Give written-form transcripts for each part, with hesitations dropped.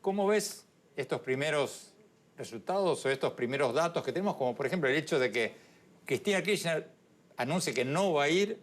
¿Cómo ves estos primeros resultados o estos primeros datos que tenemos, como por ejemplo el hecho de que Cristina Kirchner anuncie que no va a ir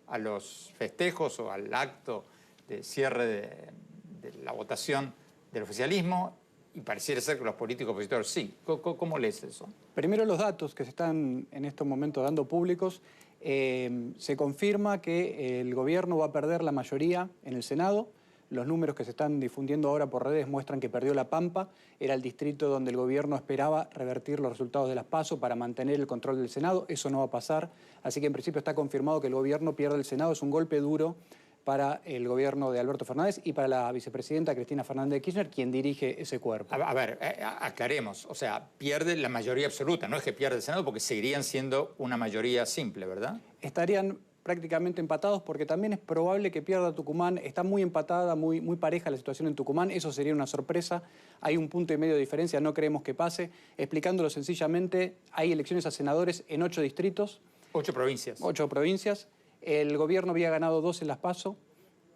a los festejos o al acto de cierre de la votación del oficialismo y pareciera ser que los políticos opositores sí? ¿Cómo lees eso? Primero, los datos que se están en estos momentos dando públicos, se confirma que el gobierno va a perder la mayoría en el Senado. Los números que se están difundiendo ahora por redes muestran que perdió La Pampa. Era el distrito donde el gobierno esperaba revertir los resultados de las PASO para mantener el control del Senado. Eso no va a pasar. Así que en principio está confirmado que el gobierno pierde el Senado. Es un golpe duro para el gobierno de Alberto Fernández y para la vicepresidenta Cristina Fernández de Kirchner, quien dirige ese cuerpo. A ver, aclaremos. O sea, pierde la mayoría absoluta. No es que pierde el Senado porque seguirían siendo una mayoría simple, ¿verdad? Estarían prácticamente empatados porque también es probable que pierda Tucumán. Está muy empatada, muy pareja la situación en Tucumán. Eso sería una sorpresa. Hay 1,5 puntos de diferencia, no creemos que pase. Explicándolo sencillamente, hay elecciones a senadores en 8 distritos. 8 provincias. 8 provincias. El gobierno había ganado 2 en las PASO.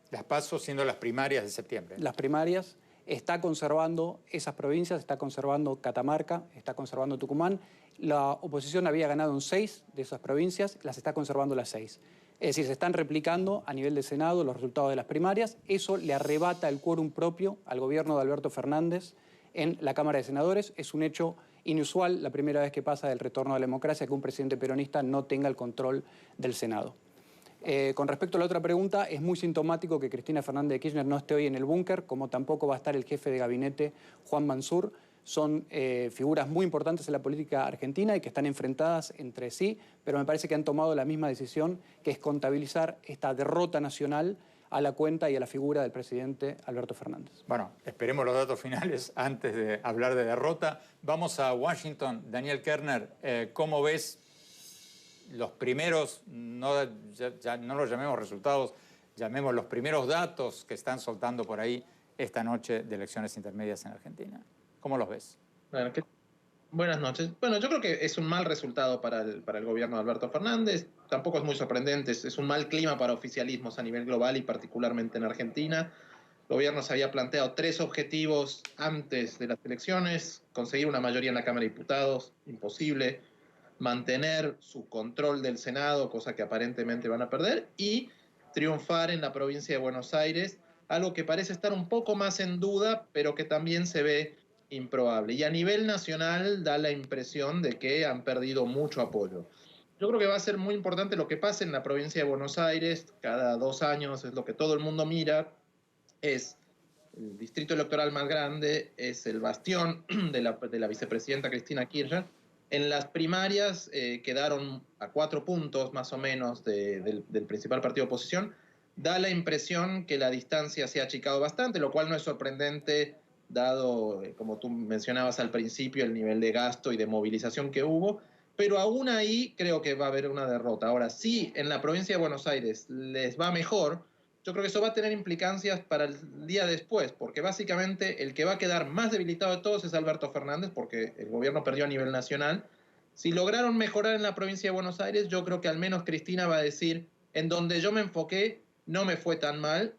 Las PASO siendo las primarias de septiembre. Las primarias. Está conservando esas provincias, está conservando Catamarca, está conservando Tucumán. La oposición había ganado en 6 de esas provincias, las está conservando las 6. Es decir, se están replicando a nivel de Senado los resultados de las primarias. Eso le arrebata el quórum propio al gobierno de Alberto Fernández en la Cámara de Senadores. Es un hecho inusual, la primera vez que pasa del retorno a la democracia, que un presidente peronista no tenga el control del Senado. Con respecto a la otra pregunta, es muy sintomático que Cristina Fernández de Kirchner no esté hoy en el búnker, como tampoco va a estar el jefe de gabinete, Juan Mansur. Son figuras muy importantes en la política argentina y que están enfrentadas entre sí, pero me parece que han tomado la misma decisión, que es contabilizar esta derrota nacional a la cuenta y a la figura del presidente Alberto Fernández. Bueno, esperemos los datos finales antes de hablar de derrota. Vamos a Washington. Daniel Kerner, ¿cómo ves los primeros, ya no los llamemos resultados, llamemos los primeros datos que están soltando por ahí esta noche de elecciones intermedias en Argentina? ¿Cómo los ves? Bueno, buenas noches. Bueno, yo creo que es un mal resultado para el gobierno de Alberto Fernández. Tampoco es muy sorprendente. Es un mal clima para oficialismos a nivel global y particularmente en Argentina. El gobierno se había planteado 3 objetivos antes de las elecciones: conseguir una mayoría en la Cámara de Diputados, imposible; mantener su control del Senado, cosa que aparentemente van a perder; y triunfar en la provincia de Buenos Aires, algo que parece estar un poco más en duda, pero que también se ve improbable. Y a nivel nacional da la impresión de que han perdido mucho apoyo. Yo creo que va a ser muy importante lo que pase en la provincia de Buenos Aires. Cada 2 años es lo que todo el mundo mira. Es el distrito electoral más grande, es el bastión de la vicepresidenta Cristina Kirchner. En las primarias quedaron a 4 puntos más o menos del principal partido de oposición. Da la impresión que la distancia se ha achicado bastante, lo cual no es sorprendente dado, como tú mencionabas al principio, el nivel de gasto y de movilización que hubo. Pero aún ahí creo que va a haber una derrota. Ahora, si en la provincia de Buenos Aires les va mejor, yo creo que eso va a tener implicancias para el día después, porque básicamente el que va a quedar más debilitado de todos es Alberto Fernández, porque el gobierno perdió a nivel nacional. Si lograron mejorar en la provincia de Buenos Aires, yo creo que al menos Cristina va a decir: en donde yo me enfoqué no me fue tan mal,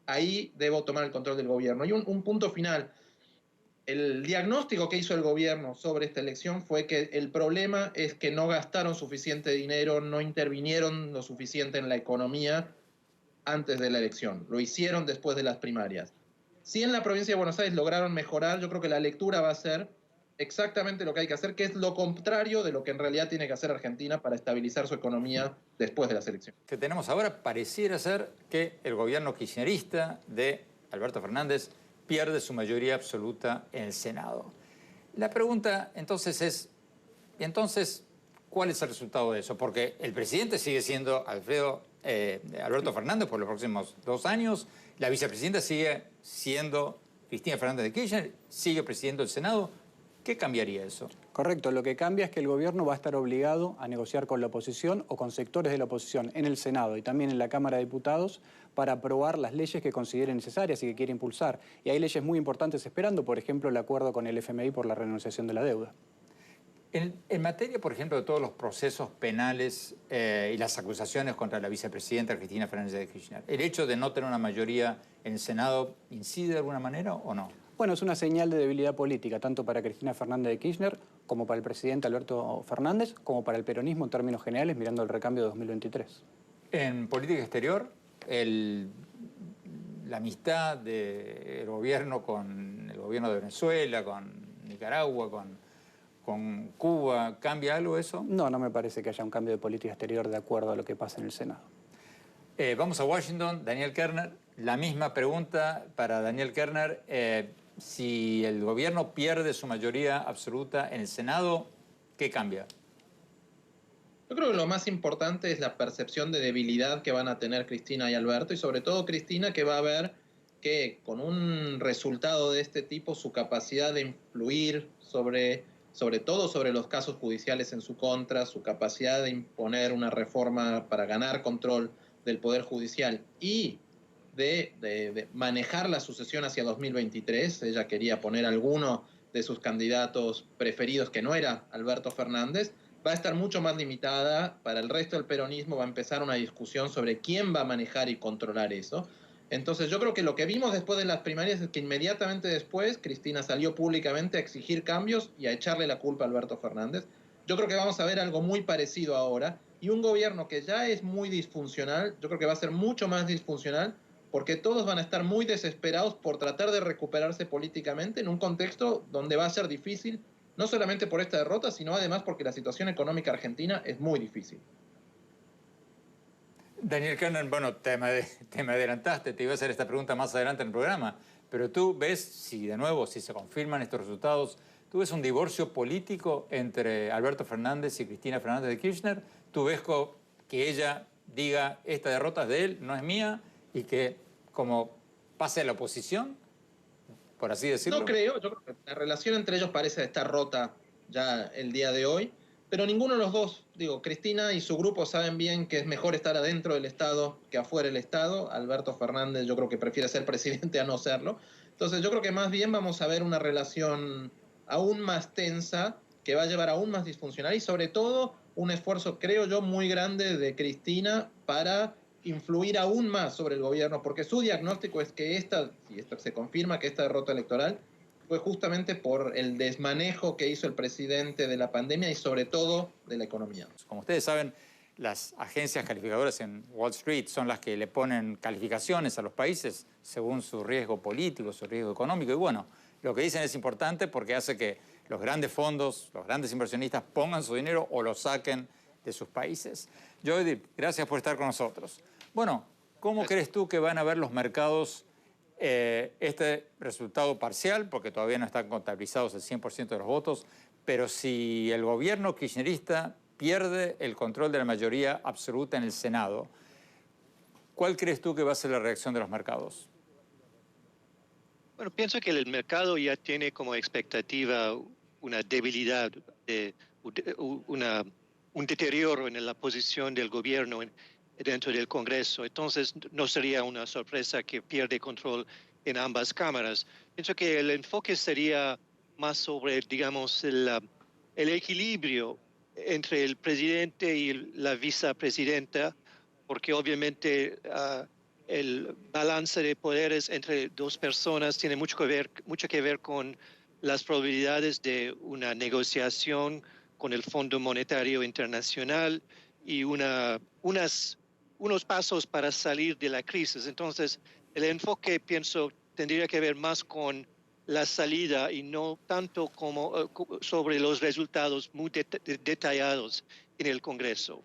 ahí debo tomar el control del gobierno. Y un punto final: el diagnóstico que hizo el gobierno sobre esta elección fue que el problema es que no gastaron suficiente dinero, no intervinieron lo suficiente en la economía antes de la elección, lo hicieron después de las primarias. Si en la provincia de Buenos Aires lograron mejorar, yo creo que la lectura va a ser exactamente lo que hay que hacer, que es lo contrario de lo que en realidad tiene que hacer Argentina para estabilizar su economía después de las elecciones. Que tenemos ahora pareciera ser que el gobierno kirchnerista de Alberto Fernández pierde su mayoría absoluta en el Senado. La pregunta entonces es, ¿cuál es el resultado de eso? Porque el presidente sigue siendo Alberto Fernández por los próximos 2 años, la vicepresidenta sigue siendo Cristina Fernández de Kirchner, sigue presidiendo el Senado. ¿Qué cambiaría eso? Correcto, lo que cambia es que el gobierno va a estar obligado a negociar con la oposición o con sectores de la oposición en el Senado y también en la Cámara de Diputados para aprobar las leyes que considere necesarias y que quiere impulsar. Y hay leyes muy importantes esperando, por ejemplo, el acuerdo con el FMI por la renegociación de la deuda. En materia, por ejemplo, de todos los procesos penales y las acusaciones contra la vicepresidenta Cristina Fernández de Kirchner, ¿el hecho de no tener una mayoría en el Senado incide de alguna manera o no? Bueno, es una señal de debilidad política, tanto para Cristina Fernández de Kirchner, como para el presidente Alberto Fernández, como para el peronismo en términos generales, mirando el recambio de 2023. En política exterior, la amistad del gobierno con el gobierno de Venezuela, con Nicaragua, con Cuba, ¿cambia algo eso? No, no me parece que haya un cambio de política exterior de acuerdo a lo que pasa en el Senado. Vamos a Washington, Daniel Kerner. La misma pregunta para Daniel Kerner. Si el gobierno pierde su mayoría absoluta en el Senado, ¿qué cambia? Yo creo que lo más importante es la percepción de debilidad que van a tener Cristina y Alberto, y sobre todo Cristina, que va a ver que con un resultado de este tipo su capacidad de influir sobre todo sobre los casos judiciales en su contra, su capacidad de imponer una reforma para ganar control del Poder Judicial y de manejar la sucesión hacia 2023. Ella quería poner alguno de sus candidatos preferidos, que no era Alberto Fernández, va a estar mucho más limitada. Para el resto del peronismo va a empezar una discusión sobre quién va a manejar y controlar eso. Entonces yo creo que lo que vimos después de las primarias es que inmediatamente después Cristina salió públicamente a exigir cambios y a echarle la culpa a Alberto Fernández. Yo creo que vamos a ver algo muy parecido ahora, y un gobierno que ya es muy disfuncional, yo creo que va a ser mucho más disfuncional, porque todos van a estar muy desesperados por tratar de recuperarse políticamente en un contexto donde va a ser difícil, no solamente por esta derrota, sino además porque la situación económica argentina es muy difícil. Daniel Kerner, bueno, te me adelantaste, te iba a hacer esta pregunta más adelante en el programa, pero tú ves, si se confirman estos resultados, ¿tú ves un divorcio político entre Alberto Fernández y Cristina Fernández de Kirchner? ¿Tú ves que ella diga, esta derrota es de él, no es mía, y que como pase a la oposición, por así decirlo? No creo, yo creo que la relación entre ellos parece estar rota ya el día de hoy, pero ninguno de los dos, digo, Cristina y su grupo saben bien que es mejor estar adentro del Estado que afuera del Estado. Alberto Fernández yo creo que prefiere ser presidente a no serlo. Entonces yo creo que más bien vamos a ver una relación aún más tensa, que va a llevar aún más disfuncional, y sobre todo un esfuerzo, creo yo, muy grande de Cristina para influir aún más sobre el gobierno, porque su diagnóstico es que si esto se confirma, que esta derrota electoral fue justamente por el desmanejo que hizo el presidente de la pandemia y sobre todo de la economía. Como ustedes saben, las agencias calificadoras en Wall Street son las que le ponen calificaciones a los países según su riesgo político, su riesgo económico. Y bueno, lo que dicen es importante porque hace que los grandes fondos, los grandes inversionistas pongan su dinero o lo saquen de sus países. Joydeep, gracias por estar con nosotros. Bueno, ¿cómo crees tú que van a ver los mercados este resultado parcial? Porque todavía no están contabilizados el 100% de los votos, pero si el gobierno kirchnerista pierde el control de la mayoría absoluta en el Senado, ¿cuál crees tú que va a ser la reacción de los mercados? Bueno, pienso que el mercado ya tiene como expectativa una debilidad, un deterioro en la posición del gobierno dentro del Congreso. Entonces, no sería una sorpresa que pierde control en ambas cámaras. Pienso que el enfoque sería más sobre, digamos, el equilibrio entre el presidente y la vicepresidenta, porque obviamente el balance de poderes entre dos personas tiene mucho que ver con las probabilidades de una negociación con el Fondo Monetario Internacional y unos pasos para salir de la crisis. Entonces, el enfoque, pienso, tendría que ver más con la salida y no tanto como sobre los resultados muy detallados en el Congreso.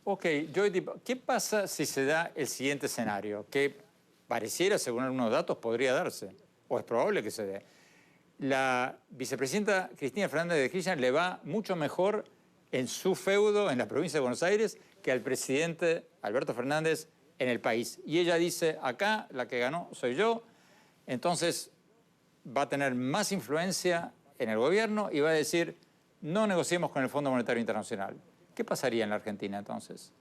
Ok, Joydeep, ¿qué pasa si se da el siguiente escenario? Que pareciera, según algunos datos, podría darse, o es probable que se dé. La vicepresidenta Cristina Fernández de Kirchner le va mucho mejor en su feudo en la provincia de Buenos Aires que al presidente Alberto Fernández en el país. Y ella dice, acá la que ganó soy yo, entonces va a tener más influencia en el gobierno y va a decir, no negociemos con el Fondo Monetario Internacional. ¿Qué pasaría en la Argentina entonces?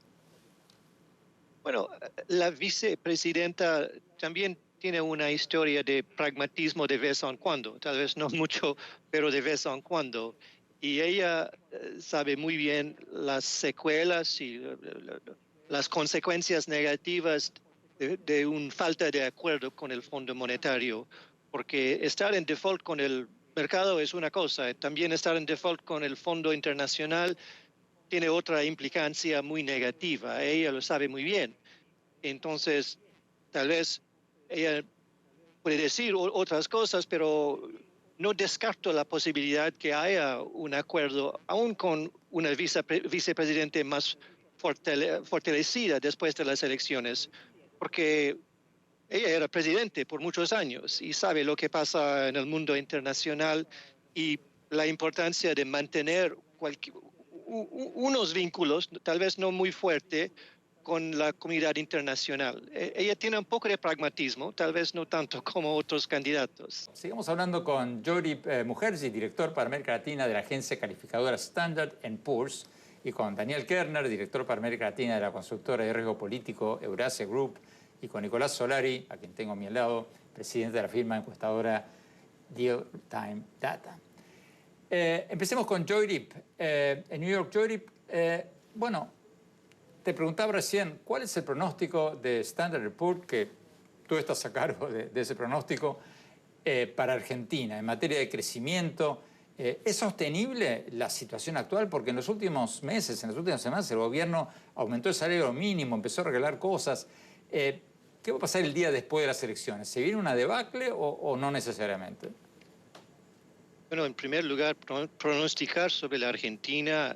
Bueno, la vicepresidenta también tiene una historia de pragmatismo de vez en cuando, tal vez no mucho, pero de vez en cuando. Y ella sabe muy bien las secuelas y las consecuencias negativas de una falta de acuerdo con el Fondo Monetario, porque estar en default con el mercado es una cosa, también estar en default con el Fondo Internacional tiene otra implicancia muy negativa. Ella lo sabe muy bien. Entonces, tal vez ella puede decir otras cosas, pero no descarto la posibilidad que haya un acuerdo, aún con una vicepresidente más fortalecida después de las elecciones, porque ella era presidente por muchos años y sabe lo que pasa en el mundo internacional y la importancia de mantener unos vínculos, tal vez no muy fuertes, con la comunidad internacional. Ella tiene un poco de pragmatismo, tal vez no tanto como otros candidatos. Sigamos hablando con Jordi Mukherjee, director para América Latina de la agencia calificadora Standard & Poor's, y con Daniel Kerner, director para América Latina de la consultora de riesgo político Eurasia Group, y con Nicolás Solari, a quien tengo a mi lado, presidente de la firma encuestadora Deal Time Data. Empecemos con Joyrip. En New York, Joyrip, bueno, te preguntaba recién, ¿cuál es el pronóstico de Standard & Poor's, que tú estás a cargo de ese pronóstico, para Argentina en materia de crecimiento? ¿Es sostenible la situación actual? Porque en los últimos meses, en las últimas semanas, el gobierno aumentó el salario mínimo, empezó a regalar cosas. ¿Qué va a pasar el día después de las elecciones? ¿Se viene una debacle o no necesariamente? Bueno, en primer lugar, pronosticar sobre la Argentina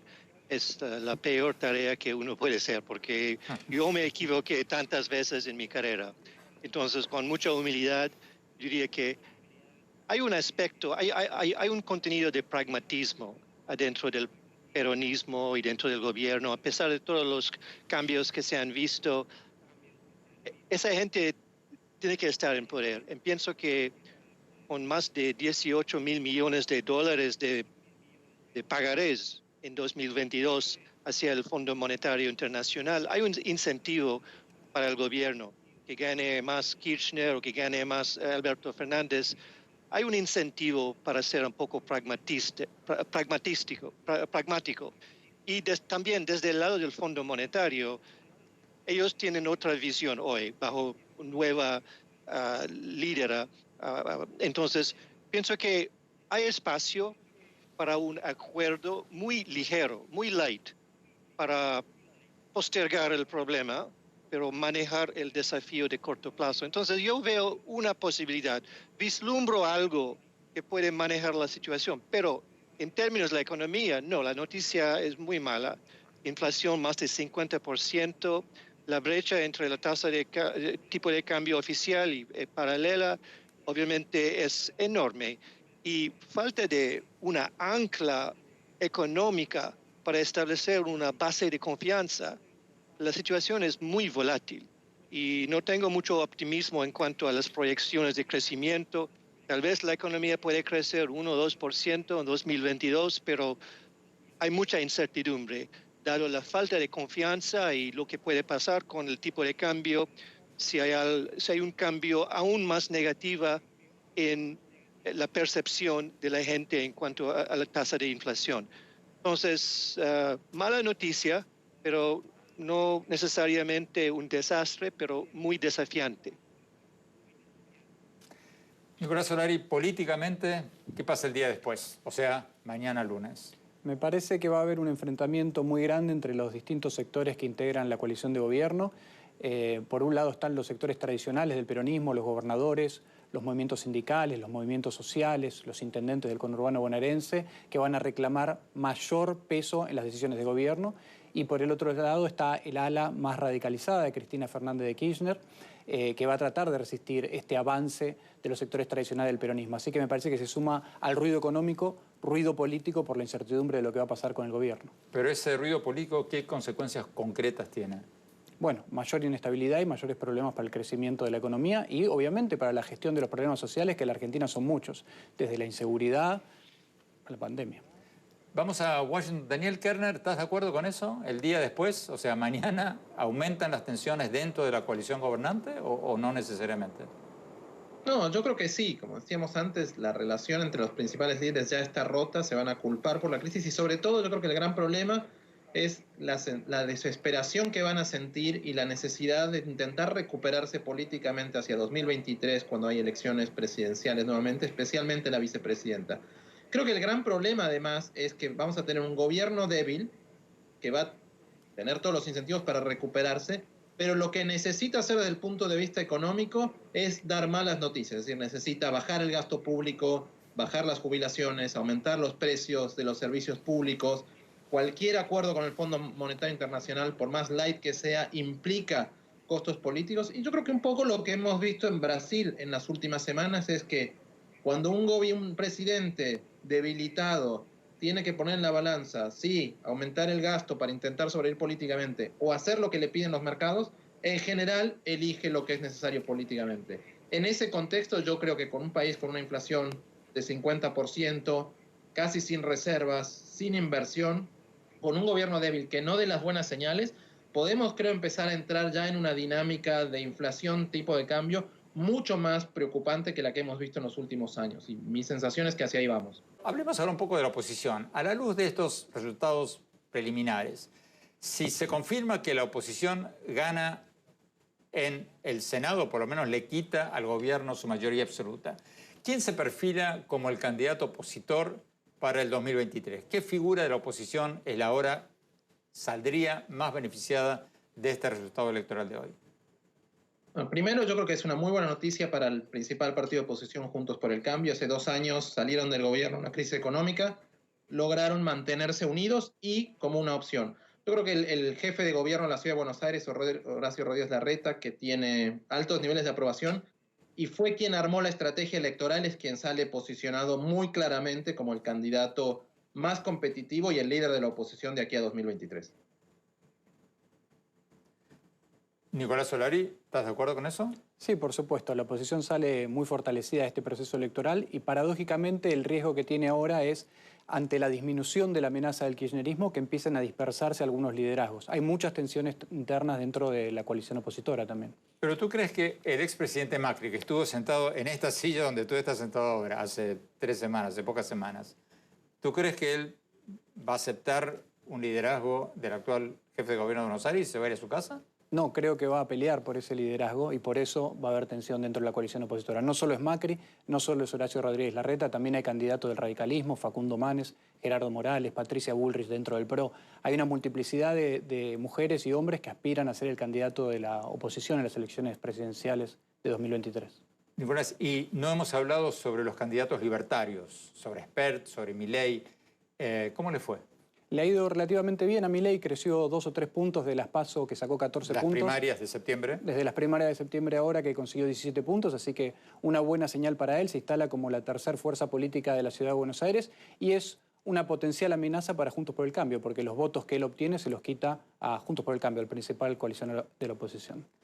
es la peor tarea que uno puede hacer, porque yo me equivoqué tantas veces en mi carrera. Entonces, con mucha humildad, diría que hay un aspecto, hay un contenido de pragmatismo adentro del peronismo y dentro del gobierno, a pesar de todos los cambios que se han visto. Esa gente tiene que estar en poder. Y pienso que con más de 18 mil millones de dólares de pagarés en 2022 hacia el Fondo Monetario Internacional, hay un incentivo para el gobierno que gane más Kirchner o que gane más Alberto Fernández. Hay un incentivo para ser un poco pragmático. Y también desde el lado del Fondo Monetario, ellos tienen otra visión hoy, bajo nueva lídera. Entonces, pienso que hay espacio para un acuerdo muy ligero, muy light, para postergar el problema, pero manejar el desafío de corto plazo. Entonces, yo veo una posibilidad, vislumbro algo que puede manejar la situación, pero en términos de la economía, no, la noticia es muy mala. Inflación más de 50%, la brecha entre la tasa de tipo de cambio oficial y paralela obviamente es enorme, y falta de una ancla económica para establecer una base de confianza. La situación es muy volátil y no tengo mucho optimismo en cuanto a las proyecciones de crecimiento. Tal vez la economía puede crecer 1 o 2% en 2022, pero hay mucha incertidumbre, dado la falta de confianza y lo que puede pasar con el tipo de cambio, si hay un cambio aún más negativo en la percepción de la gente en cuanto a la tasa de inflación. Entonces, mala noticia, pero no necesariamente un desastre, pero muy desafiante. Nicolás Solari, políticamente, ¿qué pasa el día después? O sea, mañana lunes. Me parece que va a haber un enfrentamiento muy grande entre los distintos sectores que integran la coalición de gobierno. Por un lado están los sectores tradicionales del peronismo, los gobernadores, los movimientos sindicales, los movimientos sociales, los intendentes del conurbano bonaerense, que van a reclamar mayor peso en las decisiones de gobierno. Y por el otro lado está el ala más radicalizada de Cristina Fernández de Kirchner, que va a tratar de resistir este avance de los sectores tradicionales del peronismo. Así que me parece que se suma al ruido económico, ruido político por la incertidumbre de lo que va a pasar con el gobierno. Pero ese ruido político, ¿qué consecuencias concretas tiene? Bueno, mayor inestabilidad y mayores problemas para el crecimiento de la economía y obviamente para la gestión de los problemas sociales, que en la Argentina son muchos, desde la inseguridad a la pandemia. Vamos a Washington. Daniel Kerner, ¿estás de acuerdo con eso? ¿El día después, o sea, mañana, aumentan las tensiones dentro de la coalición gobernante o no necesariamente? No, yo creo que sí. Como decíamos antes, la relación entre los principales líderes ya está rota, se van a culpar por la crisis y sobre todo yo creo que el gran problema es la desesperación que van a sentir y la necesidad de intentar recuperarse políticamente hacia 2023, cuando hay elecciones presidenciales nuevamente, especialmente la vicepresidenta. Creo que el gran problema, además, es que vamos a tener un gobierno débil que va a tener todos los incentivos para recuperarse, pero lo que necesita hacer desde el punto de vista económico es dar malas noticias, es decir, necesita bajar el gasto público, bajar las jubilaciones, aumentar los precios de los servicios públicos. Cualquier acuerdo con el Fondo Monetario Internacional, por más light que sea, implica costos políticos. Y yo creo que un poco lo que hemos visto en Brasil en las últimas semanas es que cuando un presidente debilitado tiene que poner en la balanza, sí, aumentar el gasto para intentar sobrevivir políticamente o hacer lo que le piden los mercados, en general elige lo que es necesario políticamente. En ese contexto, yo creo que con un país con una inflación de 50%, casi sin reservas, sin inversión, con un gobierno débil que no dé las buenas señales, podemos, creo, empezar a entrar ya en una dinámica de inflación tipo de cambio mucho más preocupante que la que hemos visto en los últimos años. Y mi sensación es que hacia ahí vamos. Hablemos ahora un poco de la oposición. A la luz de estos resultados preliminares, si se confirma que la oposición gana en el Senado, por lo menos le quita al gobierno su mayoría absoluta, ¿quién se perfila como el candidato opositor para el 2023? ¿Qué figura de la oposición es la hora saldría más beneficiada de este resultado electoral de hoy? Bueno, primero, yo creo que es una muy buena noticia para el principal partido de oposición, Juntos por el Cambio. Hace 2 años salieron del gobierno una crisis económica, lograron mantenerse unidos y como una opción. Yo creo que el jefe de gobierno de la Ciudad de Buenos Aires, Horacio Rodríguez Larreta, que tiene altos niveles de aprobación y fue quien armó la estrategia electoral, es quien sale posicionado muy claramente como el candidato más competitivo y el líder de la oposición de aquí a 2023. Nicolás Solari, ¿estás de acuerdo con eso? Sí, por supuesto. La oposición sale muy fortalecida de este proceso electoral y paradójicamente el riesgo que tiene ahora es, ante la disminución de la amenaza del kirchnerismo, que empiecen a dispersarse algunos liderazgos. Hay muchas tensiones internas dentro de la coalición opositora también. Pero ¿tú crees que el expresidente Macri, que estuvo sentado en esta silla donde tú estás sentado ahora, hace 3 semanas, hace pocas semanas, ¿tú crees que él va a aceptar un liderazgo del actual jefe de gobierno de Buenos Aires y se va a ir a su casa? No, creo que va a pelear por ese liderazgo y por eso va a haber tensión dentro de la coalición opositora. No solo es Macri, no solo es Horacio Rodríguez Larreta, también hay candidatos del radicalismo, Facundo Manes, Gerardo Morales, Patricia Bullrich dentro del PRO. Hay una multiplicidad de mujeres y hombres que aspiran a ser el candidato de la oposición en las elecciones presidenciales de 2023. Nicolás, y no hemos hablado sobre los candidatos libertarios, sobre Spert, sobre Milei. ¿Cómo le fue? Le ha ido relativamente bien a Milei, creció 2 o 3 puntos de las PASO, que sacó 14 puntos. Las primarias de septiembre. Desde las primarias de septiembre ahora, que consiguió 17 puntos, así que una buena señal para él. Se instala como la tercera fuerza política de la Ciudad de Buenos Aires y es una potencial amenaza para Juntos por el Cambio, porque los votos que él obtiene se los quita a Juntos por el Cambio, el principal coalición de la oposición.